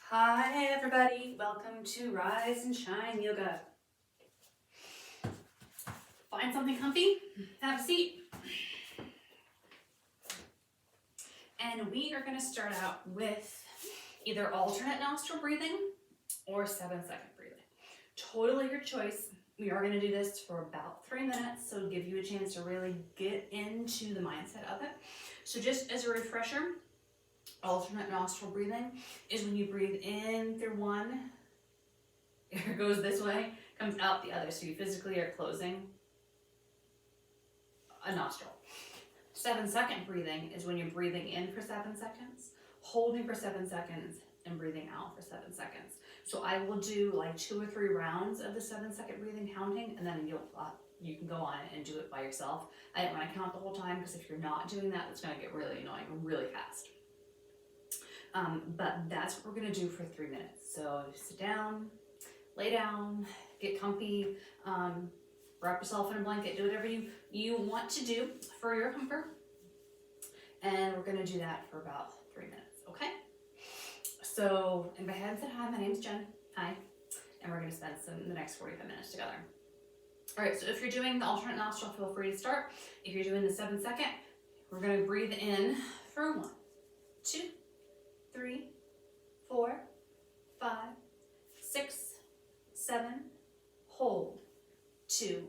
Hi everybody, welcome to Rise and Shine Yoga. Find something comfy, have a seat. And we are going to start out with either alternate nostril breathing or 7-second breathing. Totally your choice. We are going to do this for about 3 minutes, so it'll give you a chance to really get into the mindset of it. So just as a refresher, alternate nostril breathing is when you breathe in through one, it goes this way, comes out the other, so you physically are closing a nostril. 7-second breathing is when you're breathing in for 7 seconds, holding for 7 seconds, and breathing out for 7 seconds. So I will do like 2 or 3 rounds of the 7-second breathing counting, and then you can go on it and do it by yourself. I didn't want to count the whole time because if you're not doing that, it's going to get really annoying really fast. But that's what we're going to do for 3 minutes. So sit down, lay down, get comfy, wrap yourself in a blanket, do whatever you want to do for your comfort. And we're going to do that for about 3 minutes, okay? So, and go ahead and say hi, my name's Jen. Hi. And we're going to spend the next 45 minutes together. All right, so if you're doing the alternate nostril, feel free to start. If you're doing the 7-second, we're going to breathe in for 1, 2, 3, 4, 5, 6, 7, hold, 2,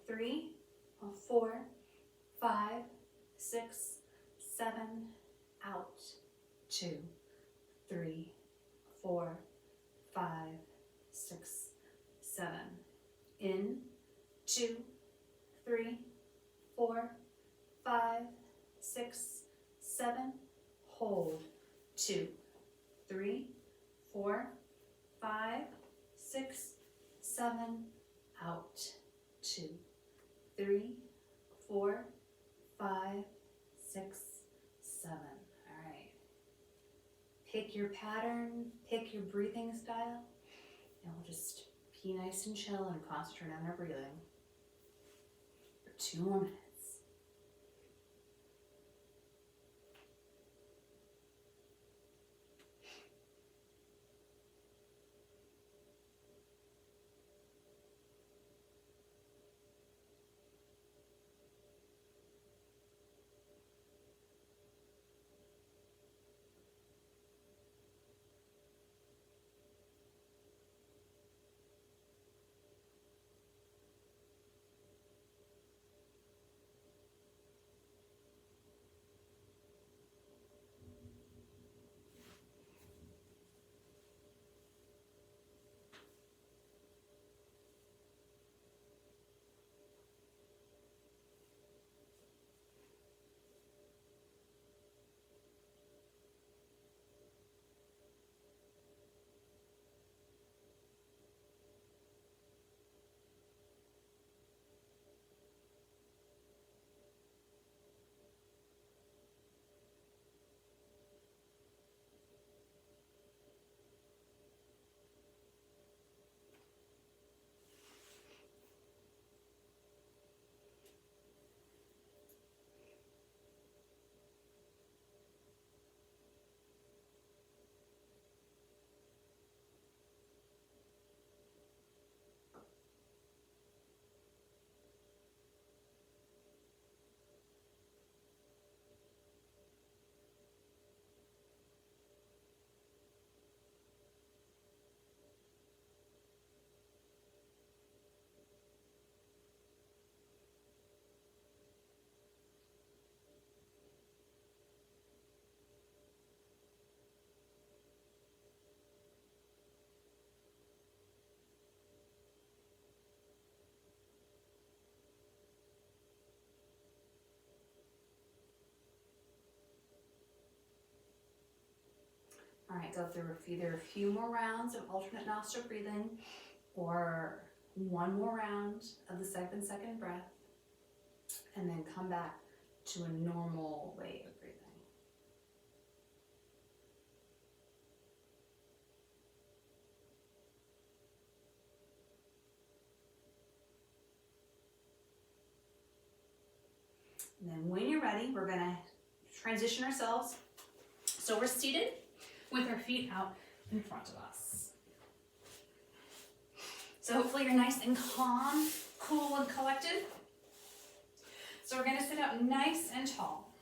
3, 4, 5, 6, 7, out, 2, 3, 4, 5, 6, 7, in, 2, 3, 4, 5, 6, 7, hold, 2, 3, 4, 5, 6, 7, out, 2, 3, 4, 5, 6, 7. All right. Pick your pattern, pick your breathing style, and we'll just be nice and chill and concentrate on our breathing for 2 more minutes. All right, go through either a few more rounds of alternate nostril breathing or 1 more round of the 7-second breath, and then come back to a normal way of breathing. And then when you're ready, we're going to transition ourselves. So we're seated with our feet out in front of us. So hopefully you're nice and calm, cool and collected. So we're going to sit up nice and tall.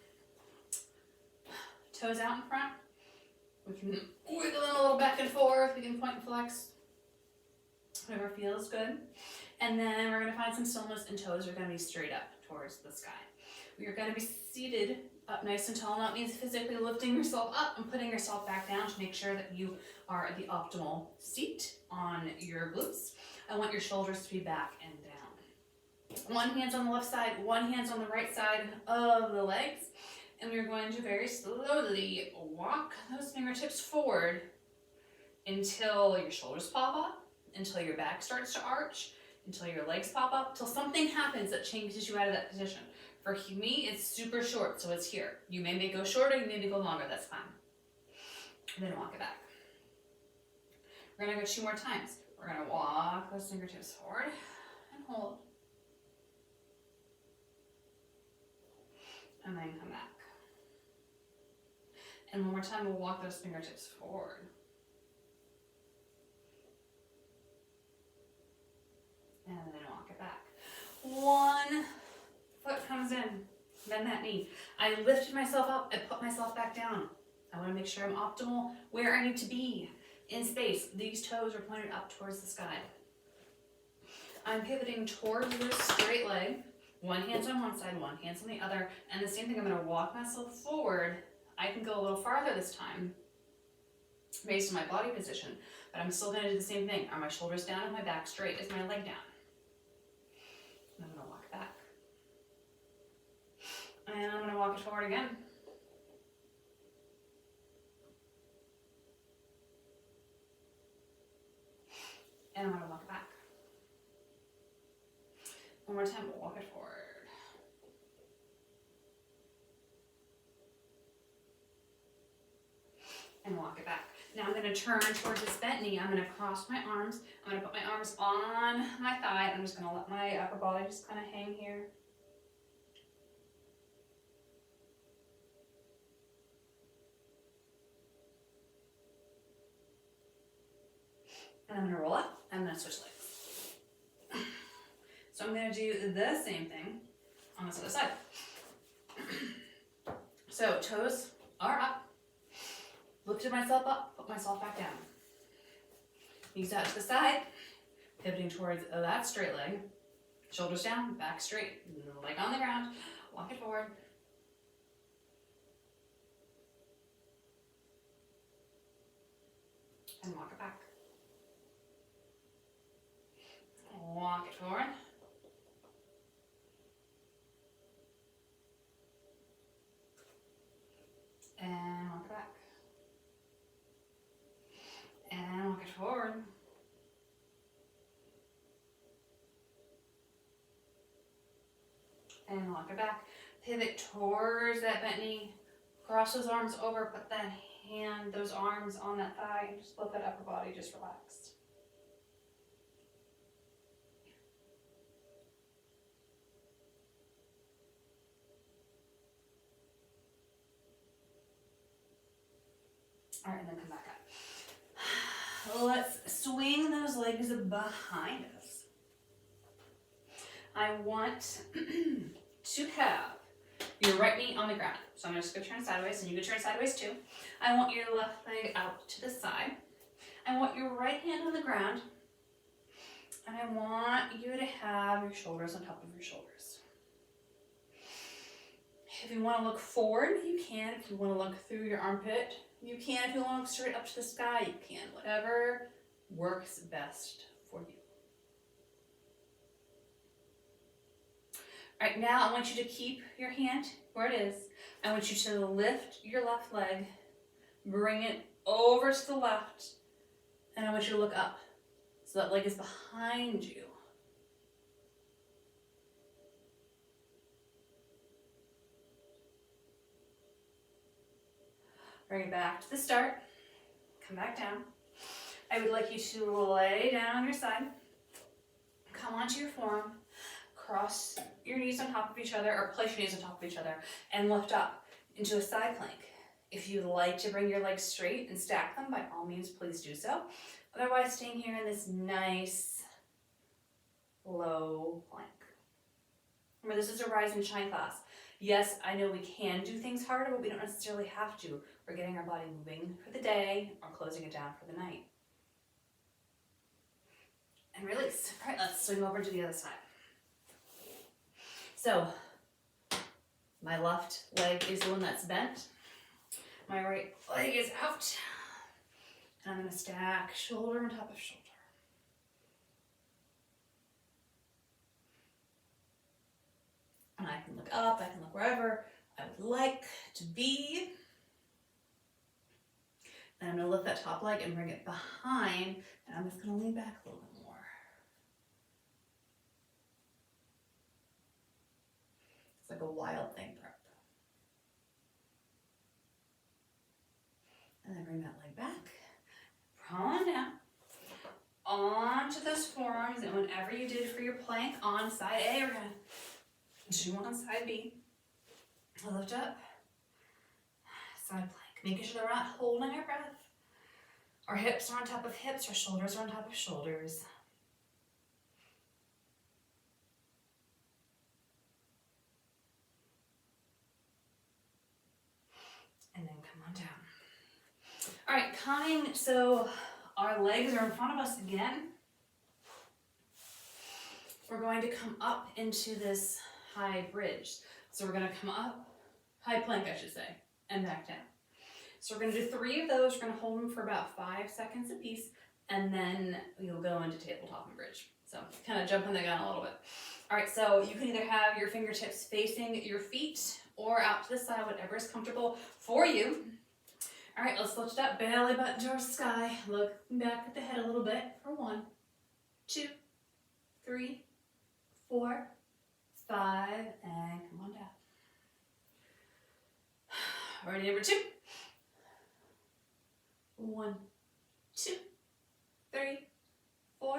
Toes out in front. We can wiggle them a little back and forth. We can point and flex. Whatever feels good. And then we're going to find some stillness, and toes are going to be straight up towards the sky. We are going to be seated up nice and tall. That means physically lifting yourself up and putting yourself back down to make sure that you are at the optimal seat on your glutes. I want your shoulders to be back and down. One hand's on the left side, one hand's on the right side of the legs. And we're going to very slowly walk those fingertips forward until your shoulders pop up, until your back starts to arch, until your legs pop up, until something happens that changes you out of that position. For me, it's super short, so it's here. You may go shorter, you may go longer, that's fine. And then walk it back. We're gonna go 2 more times. We're gonna walk those fingertips forward and hold. And then come back. And one more time, we'll walk those fingertips forward. And then walk it back. One foot comes in, bend that knee. I lifted myself up and put myself back down. I want to make sure I'm optimal where I need to be in space. These toes are pointed up towards the sky. I'm pivoting towards this straight leg. One hand's on one side, one hand's on the other. And the same thing, I'm going to walk myself forward. I can go a little farther this time based on my body position, but I'm still going to do the same thing. Are my shoulders down and my back straight? Is my leg down? And I'm going to walk back. And I'm going to walk it forward again. And I'm going to walk it back. One more time, we'll walk it forward. And walk it back. Now I'm going to turn towards this bent knee. I'm going to cross my arms. I'm going to put my arms on my thigh. I'm just going to let my upper body just kind of hang here. And I'm going to roll up. I'm going to switch legs. So I'm going to do the same thing on this other side. So toes are up. Lifted myself up, put myself back down. Knees out to the side, pivoting towards that straight leg. Shoulders down, back straight, leg on the ground. Walk it forward. And walk it back. Walk it forward. And walk it back. And walk it forward. And walk it back. Pivot towards that bent knee. Cross those arms over. Put that hand, those arms on that thigh. And just let that upper body just relax. All right, and then come back up. Let's swing those legs behind us. I want to have your right knee on the ground. So I'm just going to turn sideways, and you can turn sideways too. I want your left leg out to the side. I want your right hand on the ground. And I want you to have your shoulders on top of your shoulders. If you want to look forward, you can. If you want to look through your armpit, you can. If you want to look straight up to the sky, you can. Whatever works best for you. All right, now I want you to keep your hand where it is. I want you to lift your left leg, bring it over to the left, and I want you to look up. So that leg is behind you. Bring it back to the start. Come back down. I would like you to lay down on your side. Come onto your forearm. Cross your knees on top of each other, or place your knees on top of each other, and lift up into a side plank. If you'd like to bring your legs straight and stack them, by all means, please do so. Otherwise, staying here in this nice low plank. Remember, this is a rise and shine class. Yes, I know we can do things harder, but we don't necessarily have to. We're getting our body moving for the day or closing it down for the night. And release. All right, let's swing over to the other side. So, my left leg is the one that's bent. My right leg is out. And I'm going to stack shoulder on top of shoulder. And I can look up, I can look wherever I would like to be. Then I'm going to lift that top leg and bring it behind, and I'm just going to lean back a little bit more. It's like a wild thing prep. And then bring that leg back, prone down, onto those forearms, and whenever you did for your plank on side A, we're going to do on side B. Lift up, side plank, making sure that we're not holding our breath. Our hips are on top of hips, our shoulders are on top of shoulders. And then come on down. All right, coming, so our legs are in front of us again. We're going to come up into this high bridge. So we're going to come up, high plank I should say, and back down. So we're going to do 3 of those. We're going to hold them for about 5 seconds a piece, and then you'll go into tabletop and bridge. So kind of jumping the gun a little bit. All right, so you can either have your fingertips facing your feet or out to the side, whatever is comfortable for you. All right, let's lift up, belly button towards the sky. Look back at the head a little bit for 1, 2, 3, 4, 5, and come on down. Ready, number 2. 1, 2, 3, 4,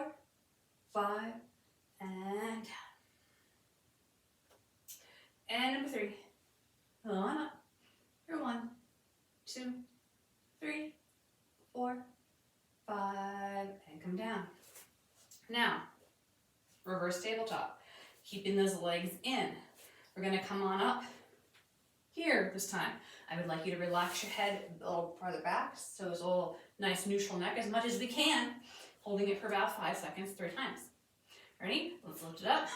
5, and down. And number 3. On up. Here, 1, 2, 3, 4, 5, and come down. Now, reverse tabletop. Keeping those legs in. We're going to come on up here this time. I would like you to relax your head a little farther back, so it's a little nice neutral neck as much as we can, holding it for about 5 seconds, 3 times. Ready? Let's lift it up.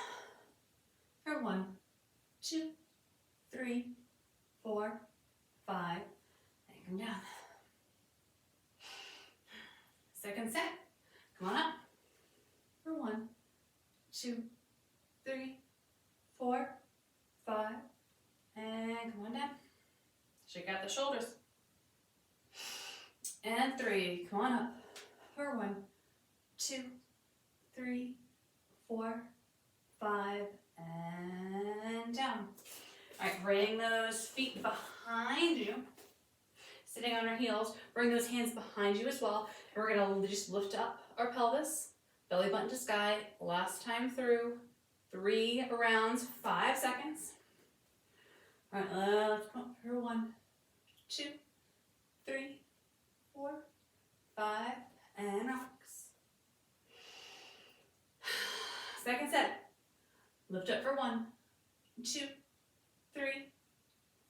For 1, 2, 3, 4, 5, and come down. Second set. Come on up. For 1, 2, 3, 4, 5, and come on down. Shake out the shoulders. And 3, come on up. For 1, 2, 3, 4, 5, and down. All right, bring those feet behind you. Sitting on our heels, bring those hands behind you as well. And we're gonna just lift up our pelvis, belly button to sky. Last time through, 3 rounds, 5 seconds. All right, let's come up for 1, 2, 3, 4, 5, and relax. Second set. Lift up for 1, 2, 3,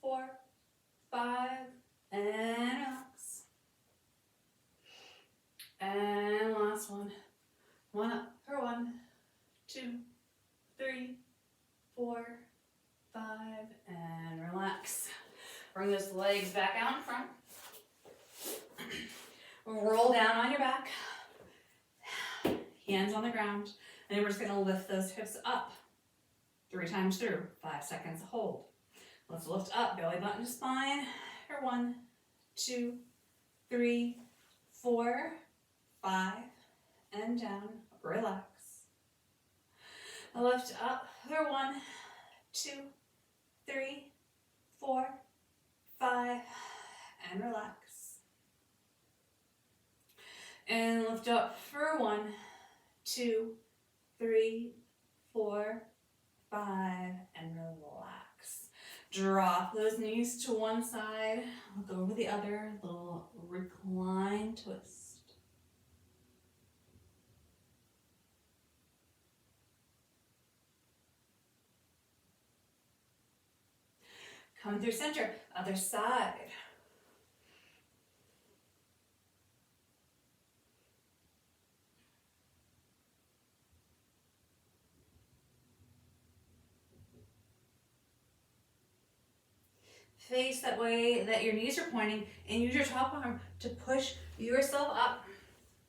4, 5, and relax. And last one. One up for 1, 2, 3, 4, 5, and relax. Bring those legs back out in front. Roll down on your back. Hands on the ground. And then we're just going to lift those hips up 3 times through. 5 seconds hold. Let's lift up, belly button to spine. For 1, 2, 3, 4, 5, and down. Relax. Lift up. For 1, 2, 3, 4, 5, and relax. And lift up for 1, 2, 3, 4, 5, and relax. Drop those knees to one side, look over the other, little recline twist. Come through center, other side. Face that way that your knees are pointing, and use your top arm to push yourself up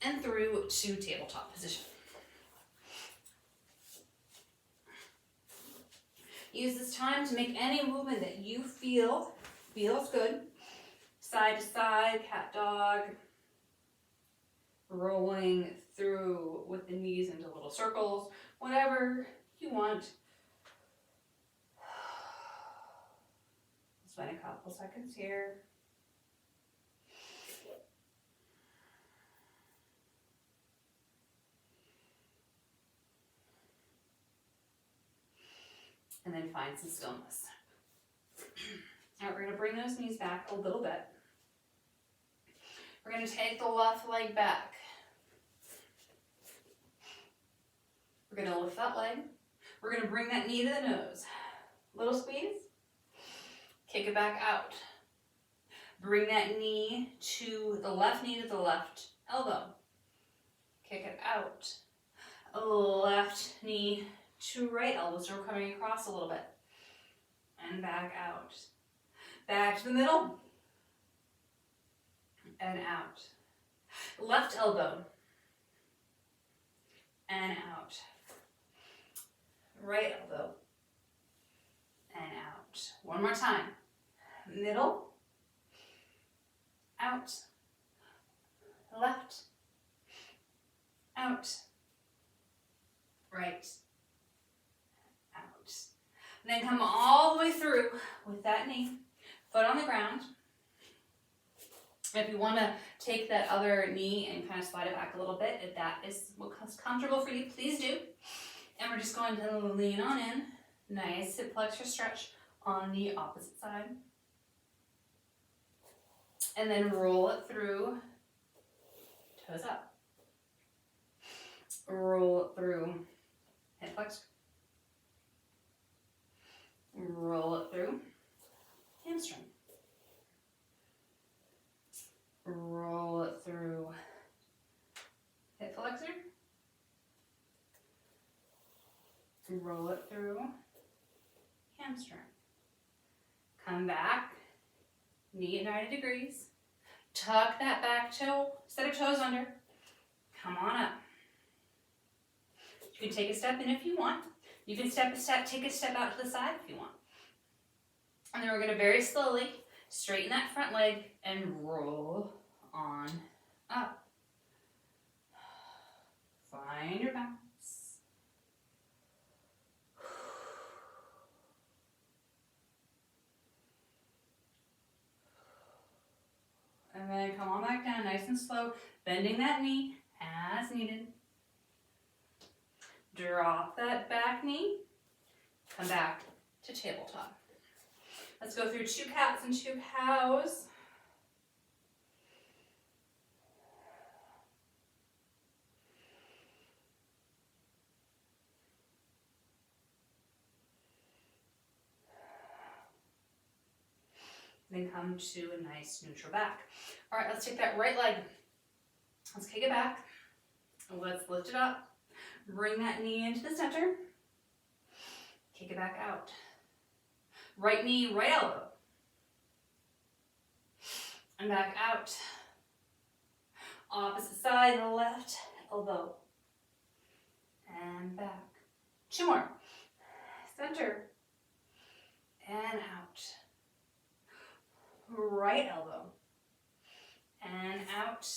and through to tabletop position. Use this time to make any movement that you feel feels good. Side to side, cat dog. Rolling through with the knees into little circles. Whatever you want. Spend a couple seconds here. And then find some stillness. All right, we're going to bring those knees back a little bit. We're going to take the left leg back. We're going to lift that leg. We're going to bring that knee to the nose. Little squeeze. Kick it back out. Bring that knee to the left elbow. Kick it out. Left knee to right elbow. So we're coming across a little bit. And back out. Back to the middle. And out. Left elbow. And out. Right elbow. And out. One more time. Middle. Out. Left. Out. Right. Out. And then come all the way through with that knee. Foot on the ground. If you want to take that other knee and kind of slide it back a little bit, if that is what's comfortable for you, please do. And we're just going to lean on in. Nice hip flexor stretch on the opposite side. And then roll it through, toes up. Roll it through, hip flexor. Roll it through, hamstring. Roll it through, hip flexor. Roll it through, hamstring. Come back, knee at 90 degrees. Tuck that back toe, set of toes under. Come on up. You can take a step in if you want. You can take a step out to the side if you want. And then we're going to very slowly straighten that front leg and roll on up. Find your balance. And then come on back down nice and slow, bending that knee as needed. Drop that back knee. Come back to tabletop. Let's go through 2 cats and 2 cows. Then come to a nice neutral back. All right, let's take that right leg. Let's kick it back. Let's lift it up. Bring that knee into the center. Kick it back out. Right knee, right elbow. And back out. Opposite side, left elbow. And back. 2 more. Center. And out. Right elbow. And out.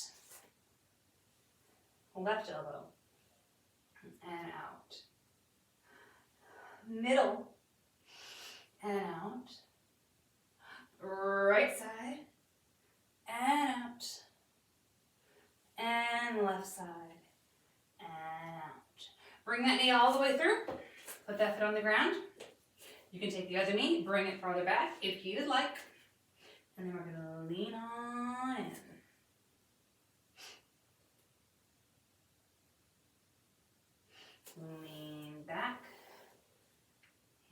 Left elbow. And out. Middle. And out. Right side. And out. And left side. And out. Bring that knee all the way through. Put that foot on the ground. You can take the other knee, bring it farther back if you'd like. And then we're gonna lean on in. Lean back,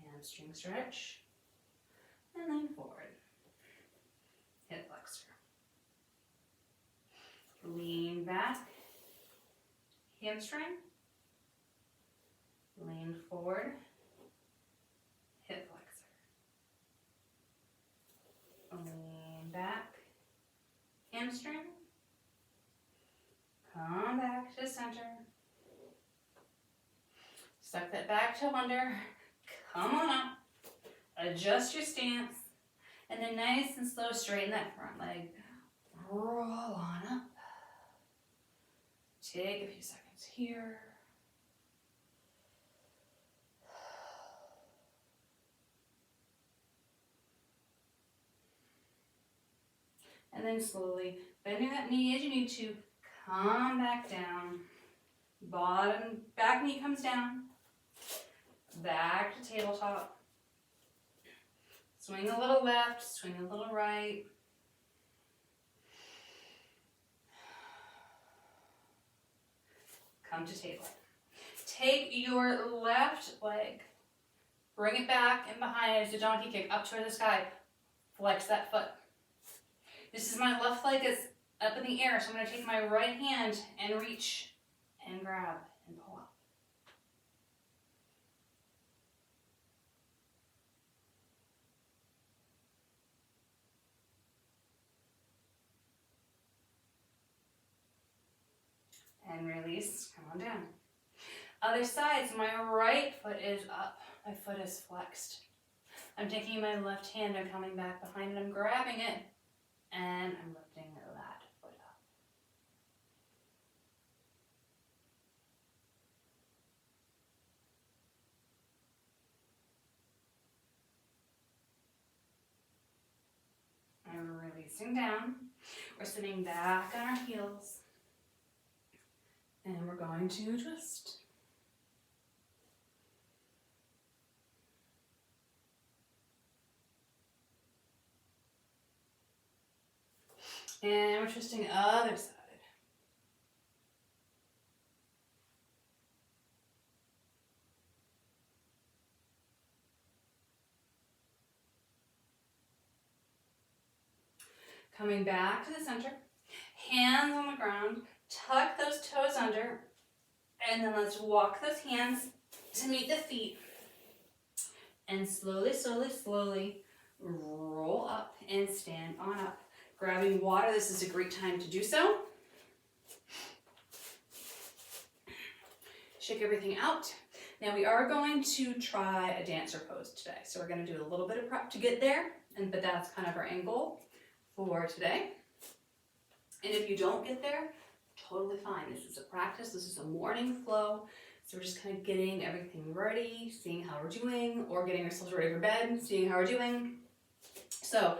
hamstring stretch, and lean forward. Hip flexor. Lean back, hamstring, lean forward, hip flexor. Lean back, hamstring, come back to center. Suck that back toe under, come on up, adjust your stance, and then nice and slow straighten that front leg. Roll on up. Take a few seconds here. And then slowly bending that knee as you need to, come back down. Bottom, back knee comes down. Back to tabletop. Swing a little left, swing a little right. Come to table. Take your left leg, bring it back and behind as a donkey kick up toward the sky. Flex that foot. This is my left leg is up in the air, so I'm going to take my right hand and reach and grab and pull up. And release, come on down. Other side, so my right foot is up, my foot is flexed. I'm taking my left hand and coming back behind and I'm grabbing it and I'm lifting that foot up. And we're releasing down. We're sitting back on our heels. And we're going to twist. And we're twisting other side. Coming back to the center, hands on the ground, tuck those toes under, and then let's walk those hands to meet the feet. And slowly, slowly, slowly roll up and stand on up. Grabbing water, this is a great time to do so. Shake everything out. Now we are going to try a dancer pose today. So we're going to do a little bit of prep to get there, but that's kind of our end goal for today. And if you don't get there, totally fine. This is a practice. This is a morning flow. So we're just kind of getting everything ready, seeing how we're doing, or getting ourselves ready for bed, seeing how we're doing. So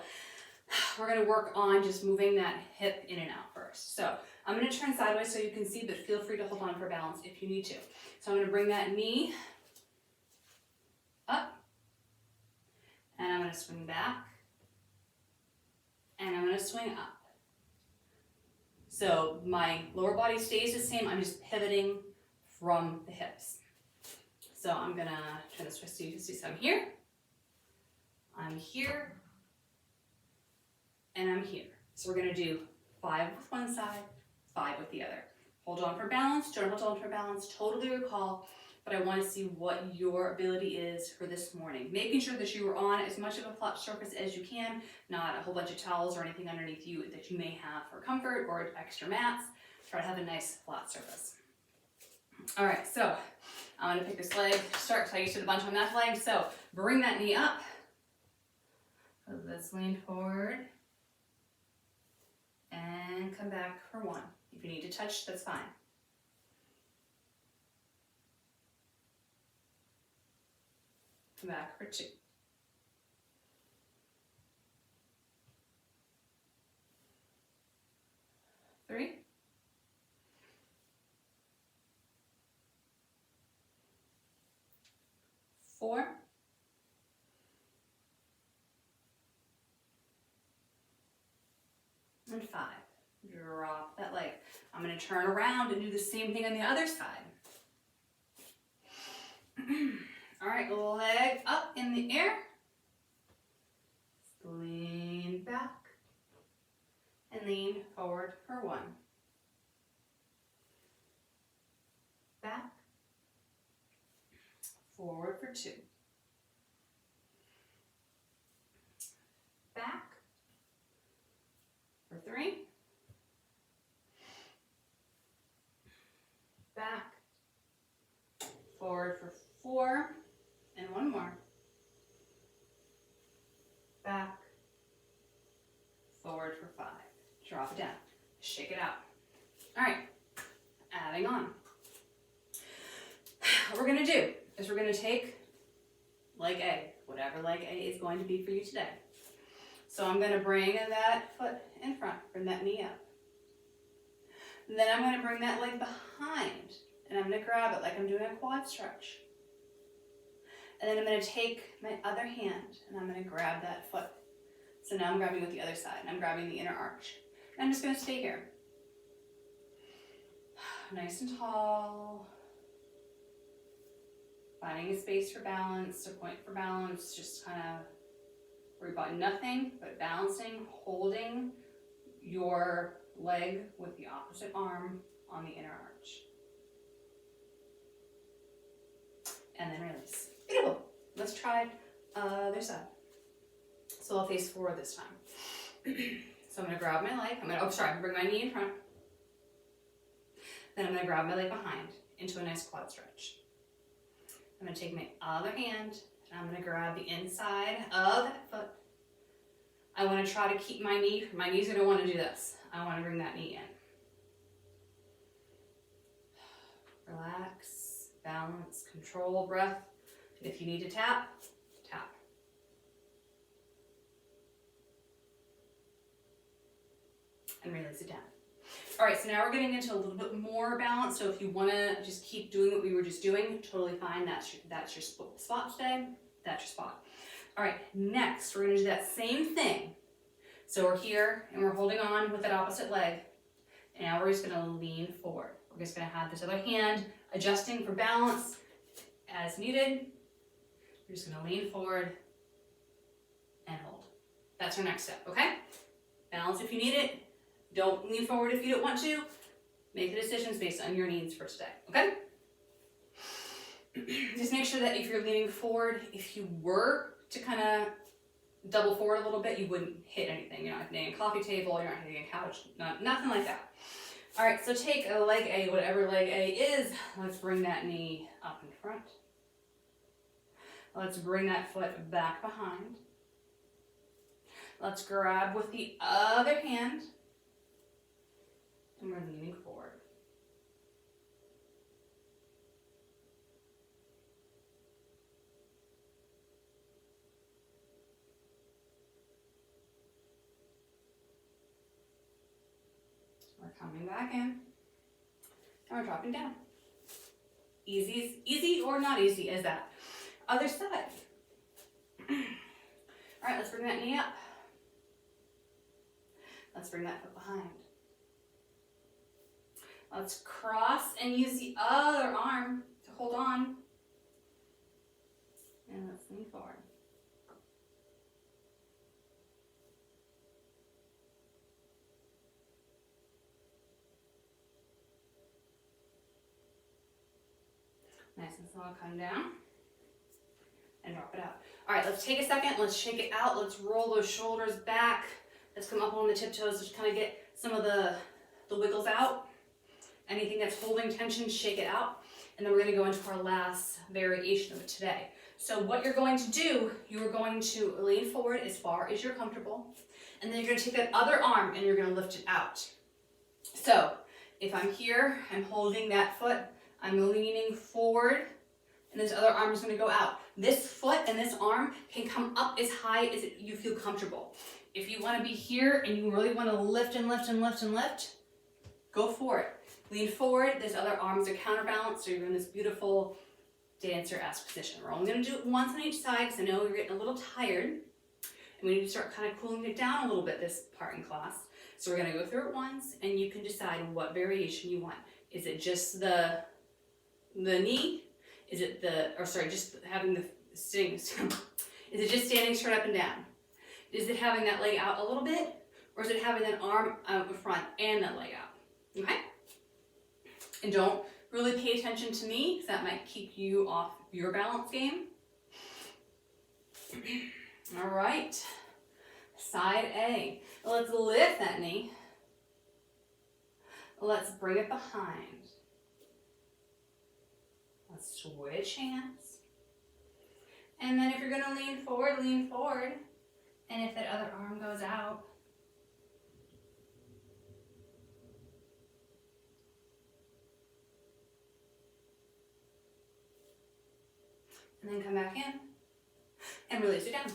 we're going to work on just moving that hip in and out first. So I'm going to turn sideways so you can see, but feel free to hold on for balance if you need to. So I'm going to bring that knee up, and I'm going to swing back, and I'm going to swing up. So my lower body stays the same, I'm just pivoting from the hips. So I'm going to turn this twist so you can see. So I'm here, and I'm here. So we're going to do 5 with one side, 5 with the other. Hold on for balance, don't hold on for balance, totally recall, but I want to see what your ability is for this morning. Making sure that you are on as much of a flat surface as you can, not a whole bunch of towels or anything underneath you that you may have for comfort or extra mats. Try to have a nice flat surface. All right, so I'm going to pick this leg, start, so I used to do a bunch on that leg, so bring that knee up. Let's lean forward and come back for 1. If you need to touch, that's fine. Come back for 2. 3. 4. and 5. Drop that leg. I'm going to turn around and do the same thing on the other side. All right, leg up in the air. Lean back and lean forward for 1. Back, forward for 2. Back for 3. Back, forward for 4, and 1 more. Back, forward for 5. Drop it down, shake it out. All right, adding on. What we're gonna do is we're gonna take leg A, whatever leg A is going to be for you today. So I'm gonna bring that foot in front, bring that knee up. And then I'm gonna bring that leg behind, and I'm gonna grab it like I'm doing a quad stretch. And then I'm gonna take my other hand, and I'm gonna grab that foot. So now I'm grabbing with the other side, and I'm grabbing the inner arch. And I'm just gonna stay here. Nice and tall. Finding a space for balance, a point for balance, just kind of worry about nothing but balancing, holding your leg with the opposite arm on the inner arch. And then release. Beautiful. Let's try other side. So I'll face forward this time. So I'm going to grab my leg. Bring my knee in front. Then I'm going to grab my leg behind into a nice quad stretch. I'm going to take my other hand and I'm going to grab the inside of that foot. I want to try to keep my knee's going to want to do this. I want to bring that knee in. Relax, balance, control, breath. And if you need to tap, tap. And release it down. All right, so now we're getting into a little bit more balance. So if you want to just keep doing what we were just doing, totally fine. That's your spot today. That's your spot. All right, next we're going to do that same thing. So we're here and we're holding on with that opposite leg. And now we're just going to lean forward. We're just going to have this other hand adjusting for balance as needed. We're just going to lean forward and hold. That's our next step, okay? Balance if you need it. Don't lean forward if you don't want to. Make the decisions based on your needs for today, okay? Just make sure that if you're leaning forward, if you were to kind of double forward a little bit, you wouldn't hit anything. You're not hitting a coffee table, you're not hitting a couch, nothing like that. All right, so take a leg A, whatever leg A is. Let's bring that knee up in front. Let's bring that foot back behind. Let's grab with the other hand. And we're leaning forward. We're coming back in. And we're dropping down. Easy or not easy as that. Other side. All right, let's bring that knee up. Let's bring that foot behind. Let's cross and use the other arm to hold on. And let's lean forward. Nice and slow, come down. And drop it out. All right, let's take a second. Let's shake it out. Let's roll those shoulders back. Let's come up on the tiptoes. Just kind of get some of the wiggles out. Anything that's holding tension, shake it out. And then we're going to go into our last variation of today. So what you're going to do, you are going to lean forward as far as you're comfortable. And then you're going to take that other arm and you're going to lift it out. So if I'm here, I'm holding that foot. I'm leaning forward. And this other arm is going to go out. This foot and this arm can come up as high as you feel comfortable. If you want to be here and you really want to lift and lift and lift and lift, go for it. Lean forward. This other arm is a counterbalance, so you're in this beautiful dancer-esque position. We're only going to do it once on each side because I know you're getting a little tired. And we need to start kind of cooling it down a little bit this part in class. So we're gonna go through it once, and you can decide what variation you want. Is it just the knee? Is it just having the sitting? Is it just standing straight up and down? Is it having that leg out a little bit? Or is it having that arm out in front and that leg out? Okay? And don't really pay attention to me, because that might keep you off your balance game. All right. Side A. Let's lift that knee. Let's bring it behind. Let's switch hands. And then if you're going to lean forward, lean forward. And if that other arm goes out, and then come back in and release it down.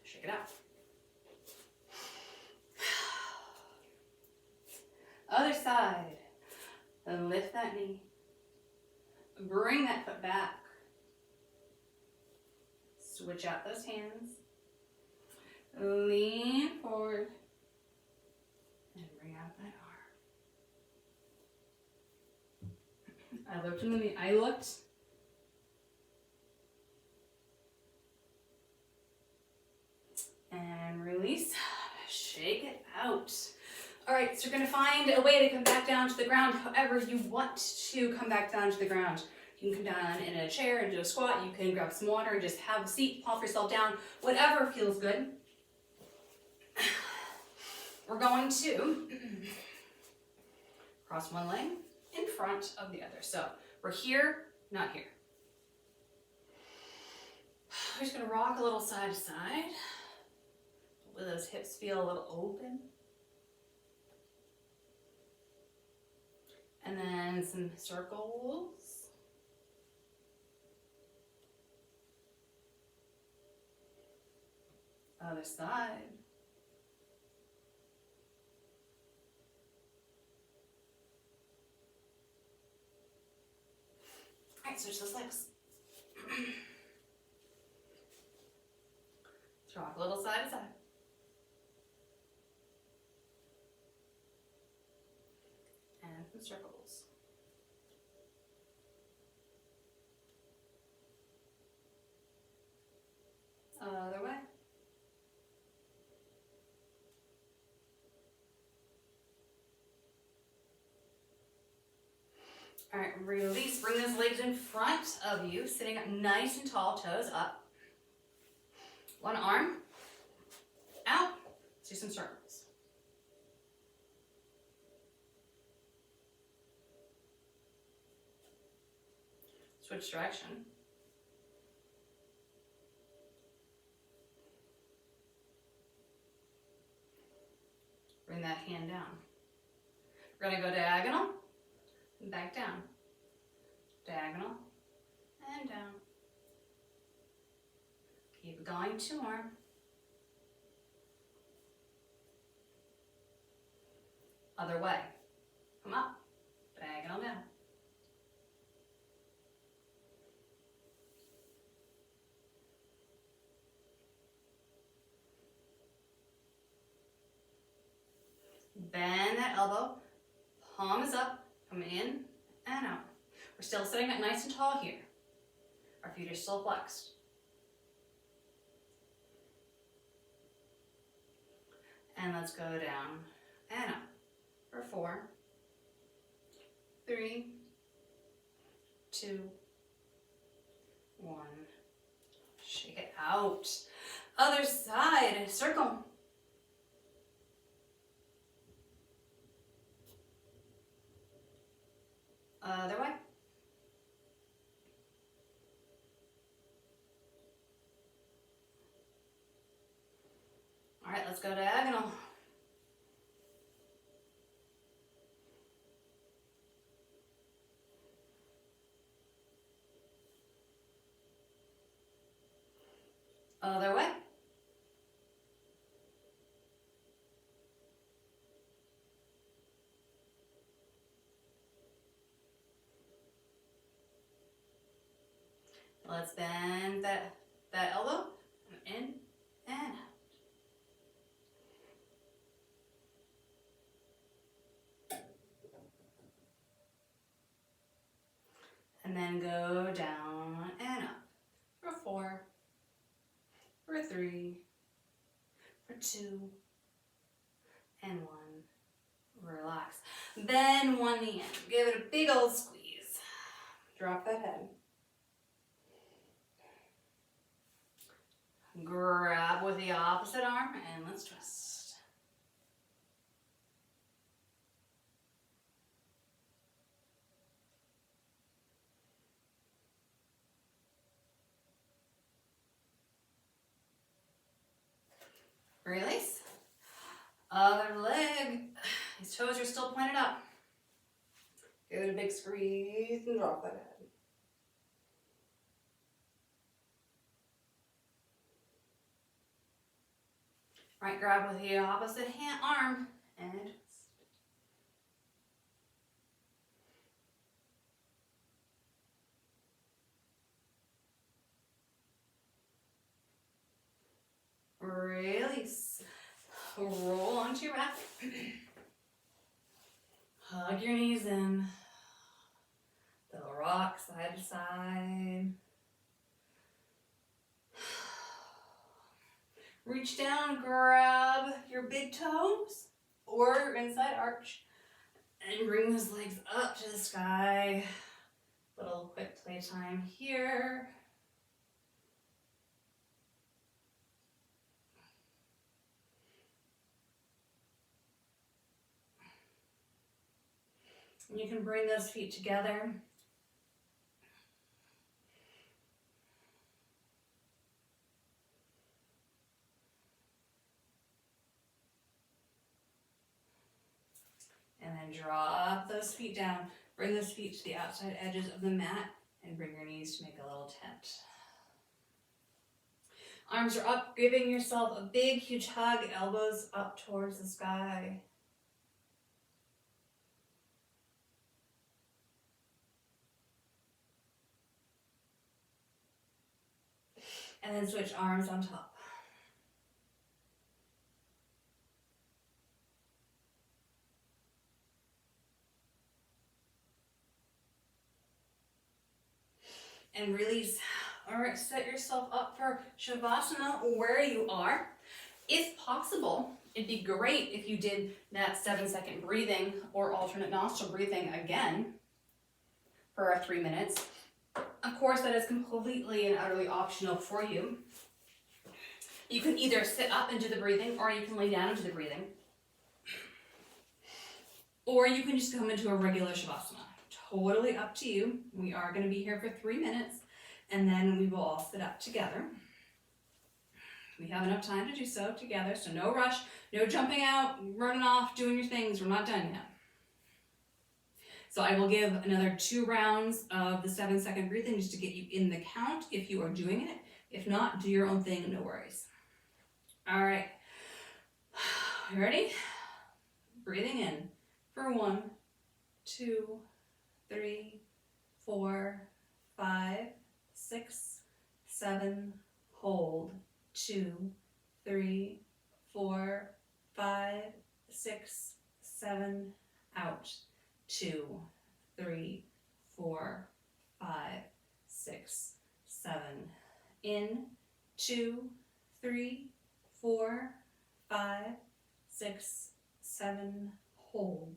Shake it out. Other side. Then lift that knee. Bring that foot back. Switch out those hands. Lean forward. And bring out that arm. I looked in the knee. I looked. And release. Shake it out. All right, so you're gonna find a way to come back down to the ground however you want to come back down to the ground. You can come down in a chair and do a squat. You can grab some water and just have a seat, plop yourself down, whatever feels good. We're going to cross one leg in front of the other. So we're here, not here. We're just gonna rock a little side to side. Let those hips feel a little open. And then some circles. Other side. All right, switch those legs. Let's rock a little side to side. And some circles. Other way. All right, release. Bring those legs in front of you, sitting up nice and tall, toes up. One arm out. Let's do some circles. Switch direction. Bring that hand down. We're going to go diagonal and back down. Diagonal and down. Keep it going, 2 more. Other way. Come up, diagonal down. Bend that elbow, palm is up, come in and out. We're still sitting up nice and tall here. Our feet are still flexed. And let's go down and up for 4, 3, 2, 1. Shake it out. Other side, circle. Other way. All right, let's go diagonal. Other way. Let's bend that elbow in and out. And then go down and up for 4, for 3, for 2, and 1. Relax. Bend one knee in. Give it a big old squeeze. Drop that head. Grab with the opposite arm and let's twist. Release. Other leg. His toes are still pointed up. Give it a big squeeze and drop that head. Right, grab with the opposite hand, arm, and twist. Release. Roll onto your back. Hug your knees in. Little rock side to side. Reach down, grab your big toes or your inside arch and bring those legs up to the sky. Little quick playtime here. And you can bring those feet together. And then drop those feet down. Bring those feet to the outside edges of the mat and bring your knees to make a little tent. Arms are up, giving yourself a big, huge hug, elbows up towards the sky. And then switch arms on top. And release. All right, set yourself up for Shavasana where you are. If possible, it'd be great if you did that 7-second breathing or alternate nostril breathing again for 3 minutes. Of course, that is completely and utterly optional for you. You can either sit up and do the breathing, or you can lay down and do the breathing. Or you can just come into a regular Shavasana. Totally up to you. We are going to be here for 3 minutes, and then we will all sit up together. We have enough time to do so together, so no rush, no jumping out, running off, doing your things. We're not done yet. So I will give another 2 rounds of the 7-second breathing just to get you in the count if you are doing it. If not, do your own thing, no worries. All right. You ready? Breathing in for 1, 2, 3, 4, 5, 6, 7, hold. 2, 3, 4, 5, 6, 7, out. 2, 3, 4, 5, 6, 7, in. 2, 3, 4, 5, 6, 7, hold.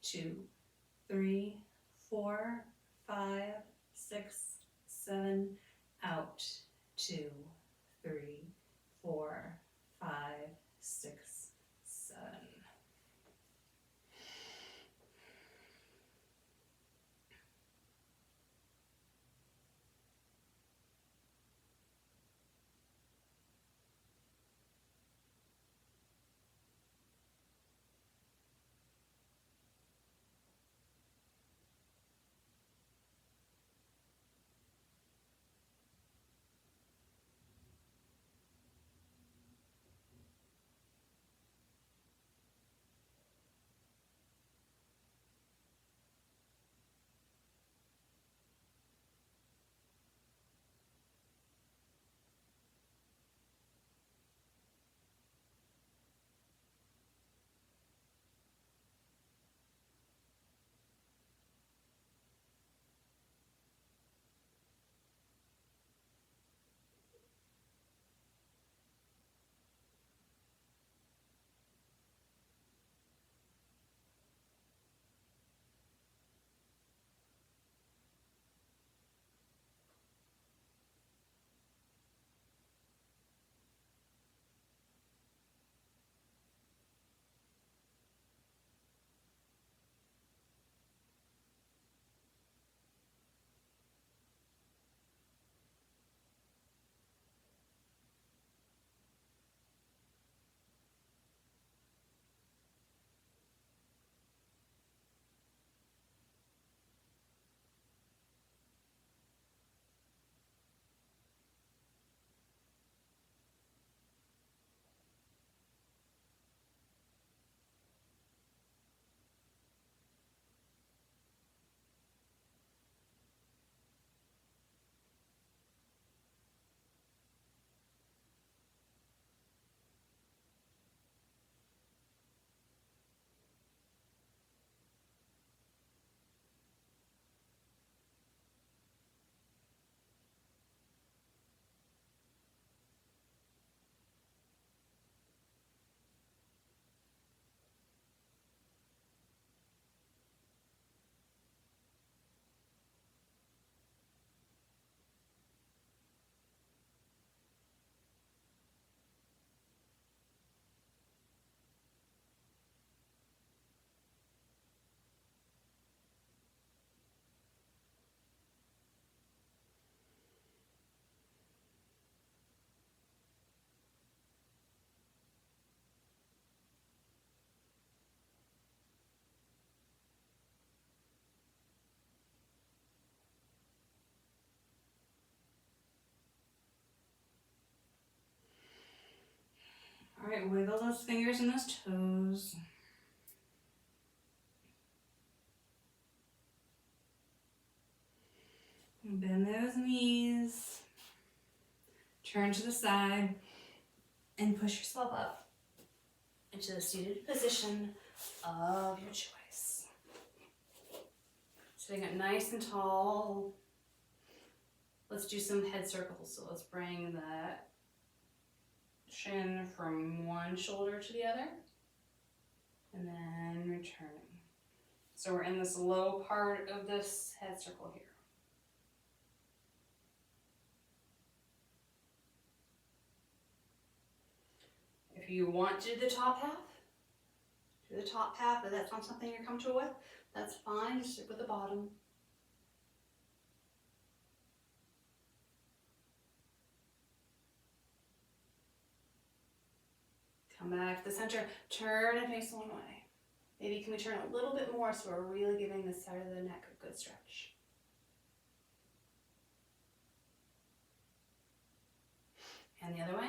2, 3, 4, 5, 6, 7, out. 2, 3, 4, 5, 6, 7. right, wiggle those fingers and those toes. Bend those knees. Turn to the side and push yourself up into the seated position of your choice. Sitting up nice and tall. Let's do some head circles. So let's bring that chin from one shoulder to the other and then returning. So we're in this low part of this head circle here. If you want to do the top half, do the top half, but that's not something you're comfortable with, that's fine, just stick with the bottom. Come back to the center, turn and face one way. Maybe can we turn a little bit more so we're really giving this side of the neck a good stretch. And the other way.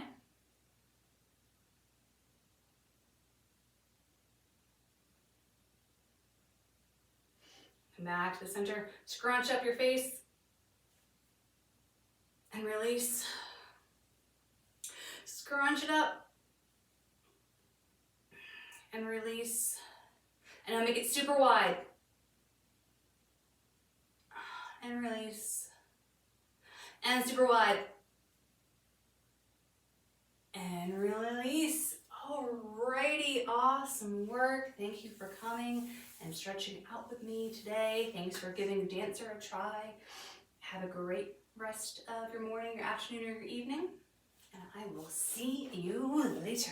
Come back to the center, scrunch up your face and release. Scrunch it up and release. And now make it super wide. And release. And super wide. And release. Alrighty, awesome work. Thank you for coming and stretching out with me today. Thanks for giving Dancer a try. Have a great rest of your morning, your afternoon, or your evening. And I will see you later.